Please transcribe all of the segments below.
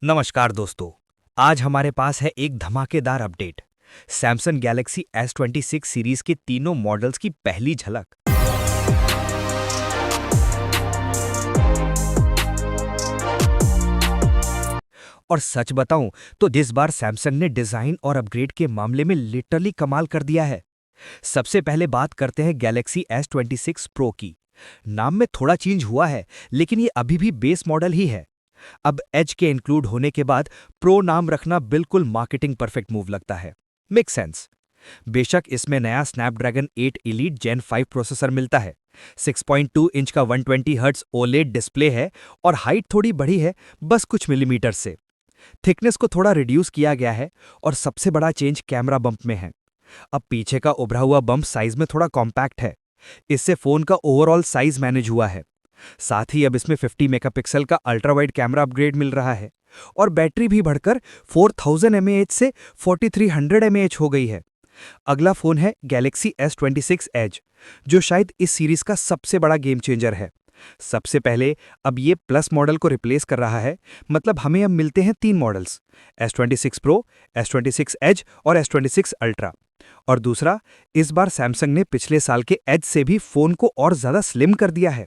नमस्कार दोस्तों। आज हमारे पास है एक धमाकेदार update. Samsung Galaxy S26 series के तीनों मॉडल्स की पहली झलक। और सच बताऊं तो इस बार सैमसंग ने डिजाइन और अपग्रेड के मामले में लिटरली कमाल कर दिया है। सबसे पहले बात करते हैं गैलेक्सी S26 प्रो की। नाम में थोड़ा चेंज हुआ है, लेकिन ये अभी भी बेस मॉडल ही है। अब एज के इंक्लूड होने के बाद प्रो नाम रखना बिल्कुल मार्केटिंग परफेक्ट मूव लगता है। Make sense. बेशक इसमें नया स्नैपड्रैगन 8 एलीट जेन 5 प्रोसेसर मिलता है। 6.2 इंच का 120 हर्ट्ज ओलेड डिस्प्ले है और हाइट थोड़ी बढ़ी है, बस कुछ मिलीमीटर से। थिकनेस को थोड़ा रिड्यूस किया गया है और सबसे बड़ा चेंज कैमरा बम्प में है। अब पीछे का उभरा हुआ बम्प साइज में थोड़ा कॉम्पैक्ट है। इससे फोन का ओवरऑल साइज मैनेज हुआ है। साथ ही अब इसमें 50 मेगापिक्सल का अल्ट्रा वाइड कैमरा अपग्रेड मिल रहा है और बैटरी भी बढ़कर 4000 mAh से 4300 mAh हो गई है। अगला फोन है गैलेक्सी S26 एज, जो शायद इस सीरीज का सबसे बड़ा गेम चेंजर है। सबसे पहले अब ये प्लस मॉडल को रिप्लेस कर रहा है, मतलब हमें अब मिलते हैं तीन models, S26 pro, S26 as और S26 अल्ट्रा। और दूसरा, इस बार सैमसंग ने पिछले साल के एज से भी फोन को और ज्यादा स्लिम कर दिया है।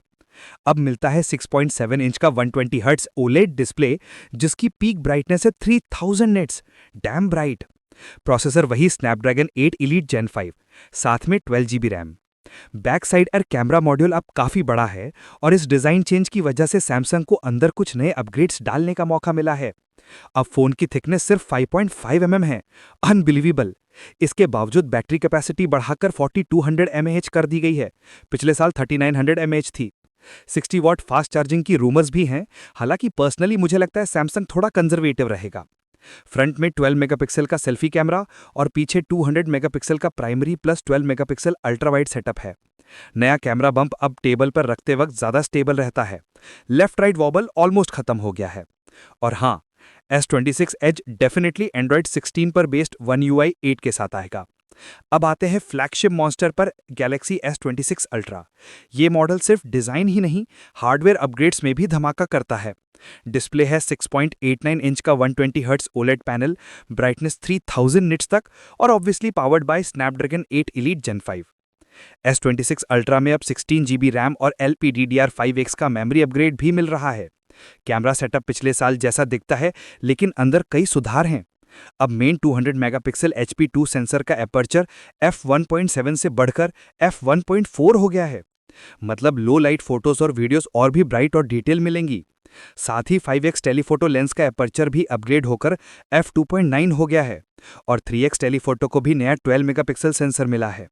अब मिलता है 6.7 इंच का 120 हर्ट्ज ओलेड डिस्प्ले, जिसकी पीक ब्राइटनेस है 3000 निट्स। Dam bright. प्रोसेसर वही स्नैपड्रैगन 8 एलीट जेन 5, साथ में 12 GB रैम। बैक साइड और कैमरा मॉड्यूल अब काफी बड़ा है और इस डिजाइन चेंज की वजह से सैमसंग को अंदर कुछ नए अपग्रेड्स डालने का मौका मिला है। अब फोन की थिकनेस सिर्फ 5.5 mm है। अनबिलीवेबल। इसके बावजूद बैटरी कैपेसिटी बढ़ाकर 4200 mAh कर दी गई है। पिछले साल 3900 mAh थी। 60 वॉट फास्ट चार्जिंग की रूमर्स भी हैं, हालांकि पर्सनली मुझे लगता है सैमसंग थोड़ा कंजर्वेटिव रहेगा। फ्रंट में 12 मेगापिक्सल का सेल्फी कैमरा और पीछे 200 मेगापिक्सल का primary plus 12 megapixel ultra wide setup है। नया कैमरा बम्प अब टेबल पर रखते वक्त ज्यादा स्टेबल रहता है। लेफ्ट राइट वॉबल ऑलमोस्ट खत्म हो गया है। और हाँ, S26 एज डेफिनेटली एंड्रॉइड 16 पर बेस्ड One UI 8 के साथ आएगा। अब आते हैं फ्लैगशिप मॉन्स्टर पर, गैलेक्सी S26 अल्ट्रा। ये मॉडल सिर्फ डिजाइन ही नहीं, हार्डवेयर अपग्रेड्स में भी धमाका करता है। डिस्प्ले है 6.89 इंच का 120 hertz OLED panel, brightness 3000 nits तक और obviously powered by Snapdragon 8 elite gen 5। S26 ultra में अब 16 GB रैम और LPDDR5X का मेमोरी अपग्रेड भी मिल रहा है। कैमरा सेटअप पिछले साल जैसा दिखता है, लेकिन अंदर कई सुधार हैं। अब मेन 200 मेगापिक्सल HP2 सेंसर का एपर्चर f1.7 से बढ़कर f1.4 हो गया है। मतलब लो लाइट फोटोज और वीडियोस और भी ब्राइट और डिटेल मिलेंगी। साथ ही 5x टेलीफोटो लेंस का एपर्चर भी अपग्रेड होकर f2.9 हो गया है और 3x टेलीफोटो को भी नया 12 मेगापिक्सल सेंसर मिला है।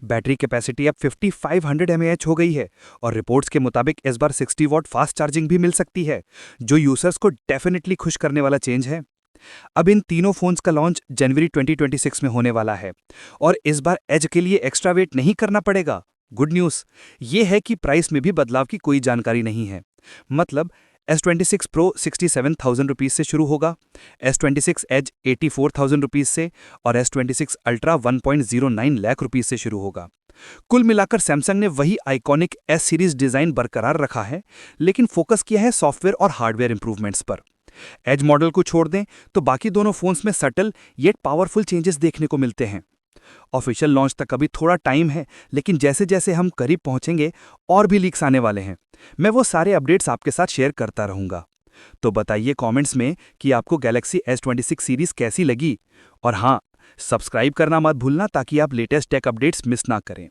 बैटरी कैपेसिटी अब 5500 mAh हो गई है और रिपोर्ट्स के मुताबिक इस बार 60 वॉट फास्ट चार्जिंग भी मिल सकती है, जो यूजर्स को डेफिनेटली खुश करने वाला चेंज है। अब इन तीनों फोन्स का लॉन्च जनवरी 2026 में होने वाला है और इस बार एज के लिए एक्स्ट्रा वेट नहीं करना पड़ेगा। गुड न्यूज़ ये है कि प्राइस में भी बदलाव की कोई जानकारी नहीं है। मतलब S26 प्रो 67,000 रुपीज से शुरू होगा, S26 एज 84,000 रुपीज से और S26 अल्ट्रा 1.09 लाख रुपीज से शुरू होगा। कुल मिलाकर सैमसंग ने वही आइकॉनिक एस सीरीज डिजाइन बरकरार रखा है, लेकिन फोकस किया है सॉफ्टवेयर और हार्डवेयर इंप्रूवमेंट्स पर। एज मॉडल को छोड़ दें तो बाकी दोनों फोन्स में सटल येट पावरफुल चेंजेस देखने को मिलते हैं। ऑफिशियल लॉन्च तक अभी थोड़ा टाइम है, लेकिन जैसे जैसे हम करीब पहुंचेंगे और भी लीक्स आने वाले हैं। मैं वो सारे अपडेट्स आपके साथ शेयर करता रहूंगा। तो बताइए कमेंट्स में कि आपको गैलेक्सी S26 सीरीज कैसी लगी। और हाँ, सब्सक्राइब करना मत भूलना ताकि आप लेटेस्ट टेक अपडेट्स मिस ना करें।